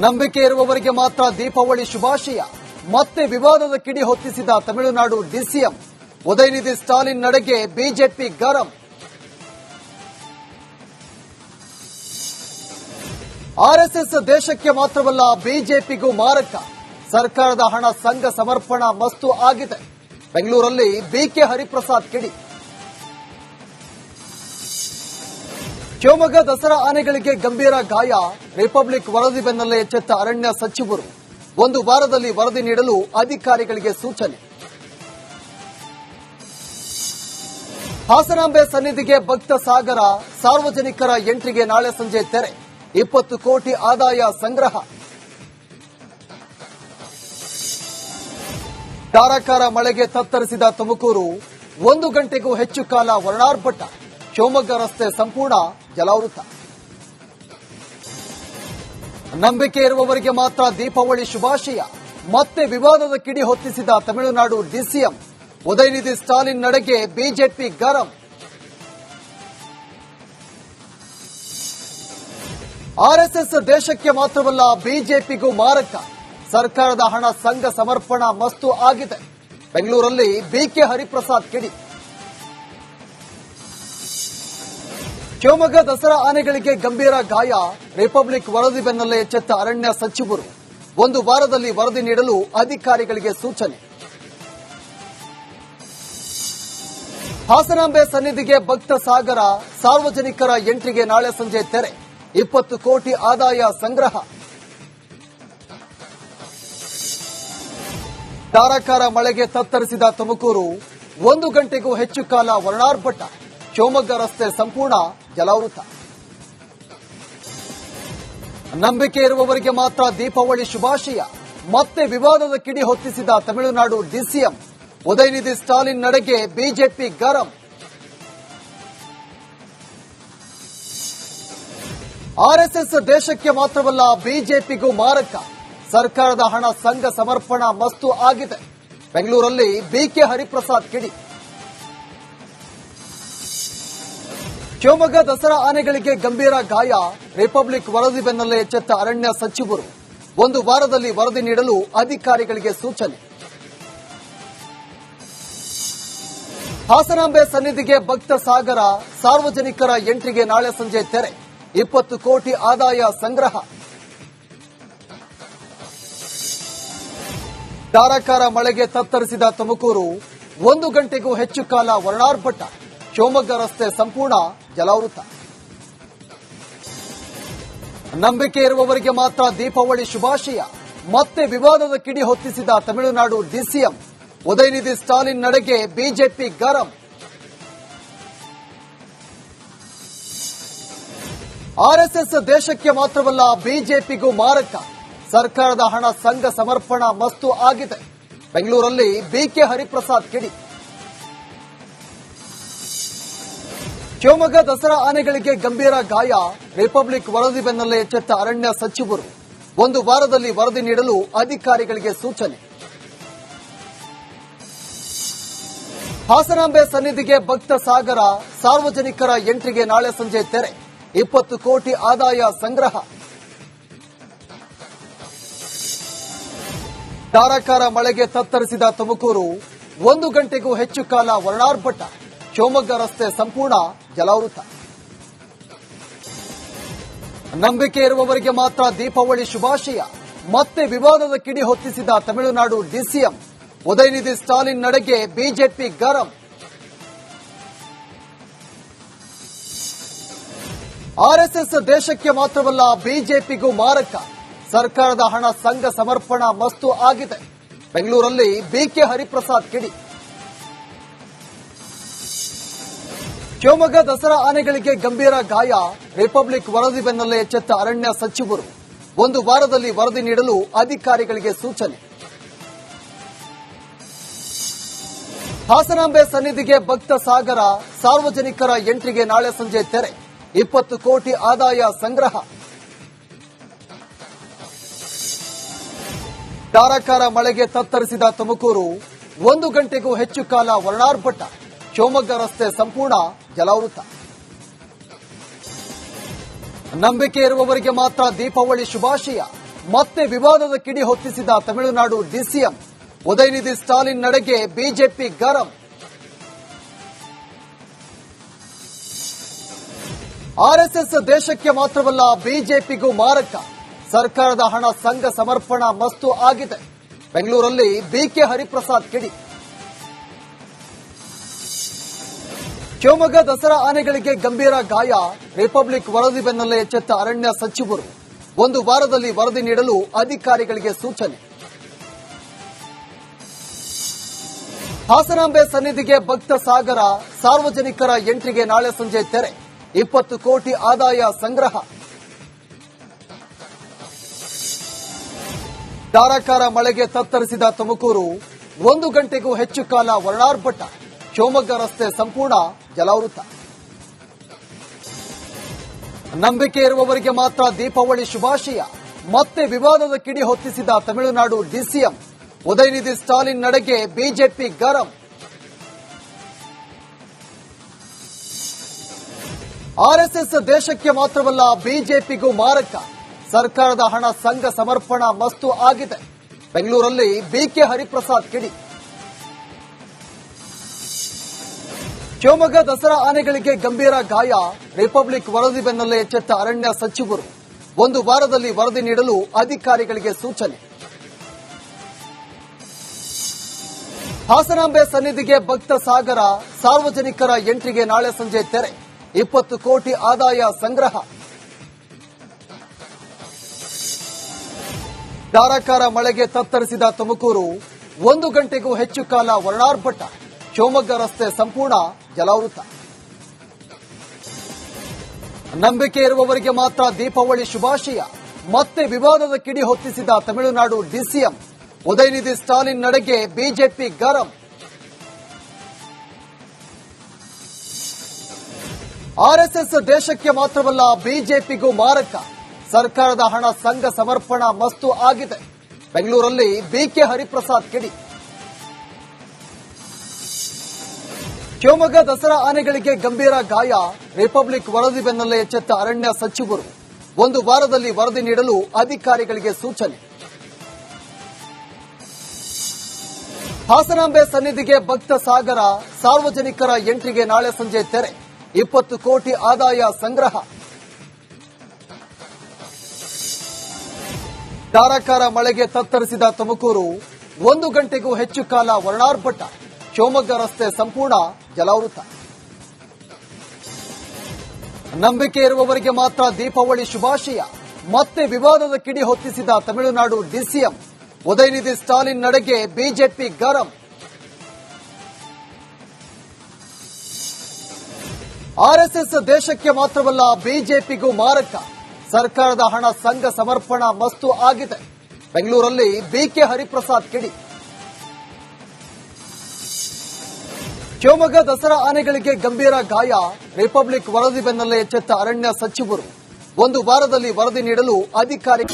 ನಂಬಿಕೆ ಇರುವವರಿಗೆ ಮಾತ್ರ ದೀಪಾವಳಿ ಶುಭಾಶಯ. ಮತ್ತೆ ವಿವಾದದ ಕಿಡಿ ಹೊತ್ತಿಸಿದ ತಮಿಳುನಾಡು ಡಿಸಿಎಂ. ಉದಯನಿಧಿ ಸ್ಟಾಲಿನ್ ನಡೆಗೆ ಬಿಜೆಪಿ ಗರಂ. ಆರ್ಎಸ್ಎಸ್ ದೇಶಕ್ಕೆ ಮಾತ್ರವಲ್ಲ ಬಿಜೆಪಿಗೂ ಮಾರಕ. ಸರ್ಕಾರದ ಹಣ ಸಂಘ ಸಮರ್ಪಣಾ ಮಸ್ತು ಆಗಿದೆ. ಬೆಂಗಳೂರಲ್ಲಿ ಬಿಕೆ ಹರಿಪ್ರಸಾದ್ ಕಿಡಿ. ಶಿವಮೊಗ್ಗ ದಸರಾ ಆನೆಗಳಿಗೆ ಗಂಭೀರ ಗಾಯ. ರಿಪಬ್ಲಿಕ್ ವರದಿ ಬೆನ್ನಲ್ಲೇ ಎಚ್ಚೆತ್ತ ಅರಣ್ಯ ಸಚಿವರು. 1 ವಾರದಲ್ಲಿ ವರದಿ ನೀಡಲು ಅಧಿಕಾರಿಗಳಿಗೆ ಸೂಚನೆ. ಹಾಸನಾಂಬೆ ಸನ್ನಿಧಿಗೆ ಭಕ್ತ ಸಾಗರ. ಸಾರ್ವಜನಿಕರ ಎಂಟ್ರಿಗೆ ನಾಳೆ ಸಂಜೆ ತೆರೆ. 20 ಕೋಟಿ ಆದಾಯ ಸಂಗ್ರಹ. ಧಾರಾಕಾರ ಮಳೆಗೆ ತತ್ತರಿಸಿದ ತುಮಕೂರು. 1 ಗಂಟೆಗೂ ಹೆಚ್ಚು ಕಾಲ ವರ್ಣಾರ್ಭಟ. ಶಿವಮೊಗ್ಗ ರಸ್ತೆ ಸಂಪೂರ್ಣ ಜಲಾವೃತ. ನಂಬಿಕೆ ಇರುವವರಿಗೆ ಮಾತ್ರ ದೀಪಾವಳಿ ಶುಭಾಶಯ. ಮತ್ತೆ ವಿವಾದದ ಕಿಡಿ ಹೊತ್ತಿಸಿದ ತಮಿಳುನಾಡು ಡಿಸಿಎಂ. ಉದಯನಿಧಿ ಸ್ಟಾಲಿನ್ ನಡೆಗೆ ಬಿಜೆಪಿ ಗರಂ. ಆರ್ಎಸ್ಎಸ್ ದೇಶಕ್ಕೆ ಮಾತ್ರವಲ್ಲ ಬಿಜೆಪಿಗೂ ಮಾರಕ. ಸರ್ಕಾರದ ಹಣ ಸಂಘ ಸಮರ್ಪಣಾ ಮಸ್ತು ಆಗಿದೆ. ಬೆಂಗಳೂರಲ್ಲಿ ಬಿಕೆ ಹರಿಪ್ರಸಾದ್ ಕಿಡಿ. ಶಿವಮೊಗ್ಗ ದಸರಾ ಆನೆಗಳಿಗೆ ಗಂಭೀರ ಗಾಯ. ರಿಪಬ್ಲಿಕ್ ವರದಿ ಬೆನ್ನಲ್ಲೇ ಎಚ್ಚೆತ್ತ ಅರಣ್ಯ ಸಚಿವರು. 1 ವಾರದಲ್ಲಿ ವರದಿ ನೀಡಲು ಅಧಿಕಾರಿಗಳಿಗೆ ಸೂಚನೆ. ಹಾಸನಾಂಬೆ ಸನ್ನಿಧಿಗೆ ಭಕ್ತ ಸಾಗರ. ಸಾರ್ವಜನಿಕರ ಎಂಟ್ರಿಗೆ ನಾಳೆ ಸಂಜೆ ತೆರೆ. 20 ಕೋಟಿ ಆದಾಯ ಸಂಗ್ರಹ. ಧಾರಾಕಾರ ಮಳೆಗೆ ತತ್ತರಿಸಿದ ತುಮಕೂರು. 1 ಗಂಟೆಗೂ ಹೆಚ್ಚು ಕಾಲ ವರ್ಣಾರ್ಭಟ. ಶಿವಮೊಗ್ಗ ರಸ್ತೆ ಸಂಪೂರ್ಣ ಜಲಾವೃತ. ನಂಬಿಕೆ ಇರುವವರಿಗೆ ಮಾತ್ರ ದೀಪಾವಳಿ ಶುಭಾಶಯ. ಮತ್ತೆ ವಿವಾದದ ಕಿಡಿ ಹೊತ್ತಿಸಿದ ತಮಿಳುನಾಡು ಡಿಸಿಎಂ. ಉದಯನಿಧಿ ಸ್ಟಾಲಿನ್ ನಡೆಗೆ ಬಿಜೆಪಿ ಗರಂ. ಆರ್ಎಸ್ಎಸ್ ದೇಶಕ್ಕೆ ಮಾತ್ರವಲ್ಲ ಬಿಜೆಪಿಗೂ ಮಾರಕ. ಸರ್ಕಾರದ ಹಣ ಸಂಘ ಸಮರ್ಪಣಾ ಮಸ್ತು ಆಗಿದೆ. ಬೆಂಗಳೂರಲ್ಲಿ ಬಿಕೆ ಹರಿಪ್ರಸಾದ್ ಕಿಡಿ. ಶಿವಮೊಗ್ಗ ದಸರಾ ಆನೆಗಳಿಗೆ ಗಂಭೀರ ಗಾಯ. ರಿಪಬ್ಲಿಕ್ ವರದಿ ಬೆನ್ನಲ್ಲೇ ಎಚ್ಚೆತ್ತ ಅರಣ್ಯ ಸಚಿವರು. 1 ವಾರದಲ್ಲಿ ವರದಿ ನೀಡಲು ಅಧಿಕಾರಿಗಳಿಗೆ ಸೂಚನೆ. ಹಾಸನಾಂಬೆ ಸನ್ನಿಧಿಗೆ ಭಕ್ತ ಸಾಗರ. ಸಾರ್ವಜನಿಕರ ಎಂಟ್ರಿಗೆ ನಾಳೆ ಸಂಜೆ ತೆರೆ. 20 ಕೋಟಿ ಆದಾಯ ಸಂಗ್ರಹ. ಧಾರಾಕಾರ ಮಳೆಗೆ ತತ್ತರಿಸಿದ ತುಮಕೂರು. 1 ಗಂಟೆಗೂ ಹೆಚ್ಚು ಕಾಲ ವರ್ಣಾರ್ಭಟ. ಶಿವಮೊಗ್ಗ ರಸ್ತೆ ಸಂಪೂರ್ಣ ಜಲಾವೃತ. ನಂಬಿಕೆ ಇರುವವರಿಗೆ ಮಾತ್ರ ದೀಪಾವಳಿ ಶುಭಾಶಯ. ಮತ್ತೆ ವಿವಾದದ ಕಿಡಿ ಹೊತ್ತಿಸಿದ ತಮಿಳುನಾಡು ಡಿಸಿಎಂ. ಉದಯನಿಧಿ ಸ್ಟಾಲಿನ್ ನಡೆಗೆ ಬಿಜೆಪಿ ಗರಂ. ಆರ್ಎಸ್ಎಸ್ ದೇಶಕ್ಕೆ ಮಾತ್ರವಲ್ಲ ಬಿಜೆಪಿಗೂ ಮಾರಕ. ಸರ್ಕಾರದ ಹಣ ಸಂಘ ಸಮರ್ಪಣಾ ಮಸ್ತು ಆಗಿದೆ. ಬೆಂಗಳೂರಲ್ಲಿ ಬಿಕೆ ಹರಿಪ್ರಸಾದ್ ಕಿಡಿ. ಶಿವಮೊಗ್ಗ ದಸರಾ ಆನೆಗಳಿಗೆ ಗಂಭೀರ ಗಾಯ. ರಿಪಬ್ಲಿಕ್ ವರದಿ ಬೆನ್ನಲ್ಲೇ ಎಚ್ಚೆತ್ತ ಅರಣ್ಯ ಸಚಿವರು. 1 ವಾರದಲ್ಲಿ ವರದಿ ನೀಡಲು ಅಧಿಕಾರಿಗಳಿಗೆ ಸೂಚನೆ. ಹಾಸನಾಂಬೆ ಸನ್ನಿಧಿಗೆ ಭಕ್ತ ಸಾಗರ. ಸಾರ್ವಜನಿಕರ ಎಂಟ್ರಿಗೆ ನಾಳೆ ಸಂಜೆ ತೆರೆ. 20 ಕೋಟಿ ಆದಾಯ ಸಂಗ್ರಹ. ಧಾರಾಕಾರ ಮಳೆಗೆ ತತ್ತರಿಸಿದ ತುಮಕೂರು. 1 ಗಂಟೆಗೂ ಹೆಚ್ಚು ಕಾಲ ವರ್ಣಾರ್ಭಟ. ಶಿವಮೊಗ್ಗ ರಸ್ತೆ ಸಂಪೂರ್ಣ ಜಲಾವೃತ. ನಂಬಿಕೆ ಇರುವವರಿಗೆ ಮಾತ್ರ ದೀಪಾವಳಿ ಶುಭಾಶಯ. ಮತ್ತೆ ವಿವಾದದ ಕಿಡಿ ಹೊತ್ತಿಸಿದ ತಮಿಳುನಾಡು ಡಿಸಿಎಂ. ಉದಯನಿಧಿ ಸ್ಟಾಲಿನ್ ನಡೆಗೆ ಬಿಜೆಪಿ ಗರಂ. ಆರ್ಎಸ್ಎಸ್ ದೇಶಕ್ಕೆ ಮಾತ್ರವಲ್ಲ ಬಿಜೆಪಿಗೂ ಮಾರಕ. ಸರ್ಕಾರದ ಹಣ ಸಂಘ ಸಮರ್ಪಣಾ ಮಸ್ತು ಆಗಿದೆ. ಬೆಂಗಳೂರಲ್ಲಿ ಬಿಕೆ ಹರಿಪ್ರಸಾದ್ ಕಿಡಿ. ಶಿವಮೊಗ್ಗ ದಸರಾ ಆನೆಗಳಿಗೆ ಗಂಭೀರ ಗಾಯ. ರಿಪಬ್ಲಿಕ್ ವರದಿ ಬೆನ್ನಲ್ಲೇ ಎಚ್ಚೆತ್ತ ಅರಣ್ಯ ಸಚಿವರು. 1 ವಾರದಲ್ಲಿ ವರದಿ ನೀಡಲು ಅಧಿಕಾರಿಗಳಿಗೆ ಸೂಚನೆ. ಹಾಸನಾಂಬೆ ಸನ್ನಿಧಿಗೆ ಭಕ್ತ ಸಾಗರ. ಸಾರ್ವಜನಿಕರ ಎಂಟ್ರಿಗೆ ನಾಳೆ ಸಂಜೆ ತೆರೆ. 20 ಕೋಟಿ ಆದಾಯ ಸಂಗ್ರಹ. ಧಾರಾಕಾರ ಮಳೆಗೆ ತತ್ತರಿಸಿದ ತುಮಕೂರು. 1 ಗಂಟೆಗೂ ಹೆಚ್ಚು ಕಾಲ ವರ್ಣಾರ್ಭಟ. ಶಿವಮೊಗ್ಗ ರಸ್ತೆ ಸಂಪೂರ್ಣ ಜಲಾವೃತ. ನಂಬಿಕೆ ಇರುವವರಿಗೆ ಮಾತ್ರ ದೀಪಾವಳಿ ಶುಭಾಶಯ. ಮತ್ತೆ ವಿವಾದದ ಕಿಡಿ ಹೊತ್ತಿಸಿದ ತಮಿಳುನಾಡು ಡಿಸಿಎಂ. ಉದಯನಿಧಿ ಸ್ಟಾಲಿನ್ ನಡೆಗೆ ಬಿಜೆಪಿ ಗರಂ. ಆರ್ಎಸ್ಎಸ್ ದೇಶಕ್ಕೆ ಮಾತ್ರವಲ್ಲ ಬಿಜೆಪಿಗೂ ಮಾರಕ. ಸರ್ಕಾರದ ಹಣ ಸಂಘ ಸಮರ್ಪಣಾ ಮಸ್ತು ಆಗಿದೆ. ಬೆಂಗಳೂರಲ್ಲಿ ಬಿಕೆ ಹರಿಪ್ರಸಾದ್ ಕಿಡಿ. ಶಿವಮೊಗ್ಗ ದಸರಾ ಆನೆಗಳಿಗೆ ಗಂಭೀರ ಗಾಯ. ರಿಪಬ್ಲಿಕ್ ವರದಿ ಬೆನ್ನಲ್ಲೇ ಎಚ್ಚೆತ್ತ ಅರಣ್ಯ ಸಚಿವರು. ಒಂದು ವಾರದಲ್ಲಿ ವರದಿ ನೀಡಲು ಅಧಿಕಾರಿಗಳಿಗೆ ಸೂಚನೆ. ಹಾಸನಾಂಬೆ ಸನ್ನಿಧಿಗೆ ಭಕ್ತ ಸಾಗರ. ಸಾರ್ವಜನಿಕರ ಎಂಟ್ರಿಗೆ ನಾಳೆ ಸಂಜೆ ತೆರೆ. 20 ಕೋಟಿ ಆದಾಯ ಸಂಗ್ರಹ. ಧಾರಾಕಾರ ಮಳೆಗೆ ತತ್ತರಿಸಿದ ತುಮಕೂರು. 1 ಗಂಟೆಗೂ ಹೆಚ್ಚು ಕಾಲ ವರ್ಣಾರ್ಭಟ. ಶಿವಮೊಗ್ಗ ರಸ್ತೆ ಸಂಪೂರ್ಣ ಜಲಾವೃತ. ನಂಬಿಕೆ ಇರುವವರಿಗೆ ಮಾತ್ರ ದೀಪಾವಳಿ ಶುಭಾಶಯ. ಮತ್ತೆ ವಿವಾದದ ಕಿಡಿ ಹೊತ್ತಿಸಿದ ತಮಿಳುನಾಡು ಡಿಸಿಎಂ. ಉದಯನಿಧಿ ಸ್ಟಾಲಿನ್ ನಡೆಗೆ ಬಿಜೆಪಿ ಗರಂ. ಆರ್ಎಸ್ಎಸ್ ದೇಶಕ್ಕೆ ಮಾತ್ರವಲ್ಲ ಬಿಜೆಪಿಗೂ ಮಾರಕ. ಸರ್ಕಾರದ ಹಣ ಸಂಘ ಸಮರ್ಪಣಾ ಮಸ್ತು ಆಗಿದೆ. ಬೆಂಗಳೂರಲ್ಲಿ ಬಿಕೆ ಹರಿಪ್ರಸಾದ್ ಕಿಡಿ. ಶಿವಮೊಗ್ಗ ದಸರಾ ಆನೆಗಳಿಗೆ ಗಂಭೀರ ಗಾಯ. ರಿಪಬ್ಲಿಕ್ ವರದಿ ಬೆನ್ನಲ್ಲೇ ಎಚ್ಚೆತ್ತ ಅರಣ್ಯ ಸಚಿವರು. ಒಂದು ವಾರದಲ್ಲಿ ವರದಿ ನೀಡಲು ಅಧಿಕಾರಿಗಳಿಗೆ ಸೂಚನೆ. ಹಾಸನಾಂಬೆ ಸನ್ನಿಧಿಗೆ ಭಕ್ತ ಸಾಗರ. ಸಾರ್ವಜನಿಕರ ಎಂಟ್ರಿಗೆ ನಾಳೆ ಸಂಜೆ ತೆರೆ. 20 ಕೋಟಿ ಆದಾಯ ಸಂಗ್ರಹ. ಧಾರಾಕಾರ ಮಳೆಗೆ ತತ್ತರಿಸಿದ ತುಮಕೂರು. 1 ಗಂಟೆಗೂ ಹೆಚ್ಚು ಕಾಲ ವರ್ಣಾರ್ಭಟ. ಶಿವಮೊಗ್ಗ ರಸ್ತೆ ಸಂಪೂರ್ಣ ಜಲಾವೃತ. ನಂಬಿಕೆ ಇರುವವರಿಗೆ ಮಾತ್ರ ದೀಪಾವಳಿ ಶುಭಾಶಯ. ಮತ್ತೆ ವಿವಾದದ ಕಿಡಿ ಹೊತ್ತಿಸಿದ ತಮಿಳುನಾಡು ಡಿಸಿಎಂ. ಉದಯನಿಧಿ ಸ್ಟಾಲಿನ್ ನಡೆಗೆ ಬಿಜೆಪಿ ಗರಂ. ಆರ್ಎಸ್ಎಸ್ ದೇಶಕ್ಕೆ ಮಾತ್ರವಲ್ಲ ಬಿಜೆಪಿಗೂ ಮಾರಕ. ಸರ್ಕಾರದ ಹಣ ಸಂಘ ಸಮರ್ಪಣಾ ಮಸ್ತು ಆಗಿದೆ. ಬೆಂಗಳೂರಲ್ಲಿ ಬಿಕೆ ಹರಿಪ್ರಸಾದ್ ಕಿಡಿ. ಶಿವಮೊಗ್ಗ ದಸರಾ ಆನೆಗಳಿಗೆ ಗಂಭೀರ ಗಾಯ. ರಿಪಬ್ಲಿಕ್ ವರದಿ ಬೆನ್ನಲ್ಲೇ ಎಚ್ಚೆತ್ತ ಅರಣ್ಯ ಸಚಿವರು. ಒಂದು ವಾರದಲ್ಲಿ ವರದಿ ನೀಡಲು ಅಧಿಕಾರಿಗಳಿಗೆ ಸೂಚನೆ. ಹಾಸನಾಂಬೆ ಸನ್ನಿಧಿಗೆ ಭಕ್ತ ಸಾಗರ. ಸಾರ್ವಜನಿಕರ ಎಂಟ್ರಿಗೆ ನಾಳೆ ಸಂಜೆ ತೆರೆ. 20 ಕೋಟಿ ಆದಾಯ ಸಂಗ್ರಹ. ಧಾರಾಕಾರ ಮಳೆಗೆ ತತ್ತರಿಸಿದ ತುಮಕೂರು. 1 ಗಂಟೆಗೂ ಹೆಚ್ಚು ಕಾಲ ವರ್ಣಾರ್ಭಟ. ಶಿವಮೊಗ್ಗ ರಸ್ತೆ ಸಂಪೂರ್ಣ ಜಲಾವೃತ. ನಂಬಿಕೆ ಇರುವವರಿಗೆ ಮಾತ್ರ ದೀಪಾವಳಿ ಶುಭಾಶಯ. ಮತ್ತೆ ವಿವಾದದ ಕಿಡಿ ಹೊತ್ತಿಸಿದ ತಮಿಳುನಾಡು ಡಿಸಿಎಂ. ಉದಯನಿಧಿ ಸ್ಟಾಲಿನ್ ನಡೆಗೆ ಬಿಜೆಪಿ ಗರಂ. ಆರ್ಎಸ್ಎಸ್ ದೇಶಕ್ಕೆ ಮಾತ್ರವಲ್ಲ ಬಿಜೆಪಿಗೂ ಮಾರಕ. ಸರ್ಕಾರದ ಹಣ ಸಂಘ ಸಮರ್ಪಣಾ ಮಸ್ತು ಆಗಿದೆ. ಬೆಂಗಳೂರಲ್ಲಿ ಬಿಕೆ ಹರಿಪ್ರಸಾದ್ ಕಿಡಿ. ಶಿವಮೊಗ್ಗ ದಸರಾ ಆನೆಗಳಿಗೆ ಗಂಭೀರ ಗಾಯ. ರಿಪಬ್ಲಿಕ್ ವರದಿ ಬೆನ್ನಲ್ಲೇ ಎಚ್ಚೆತ್ತ ಅರಣ್ಯ ಸಚಿವರು. ಒಂದು ವಾರದಲ್ಲಿ ವರದಿ ನೀಡಲು ಅಧಿಕಾರಿ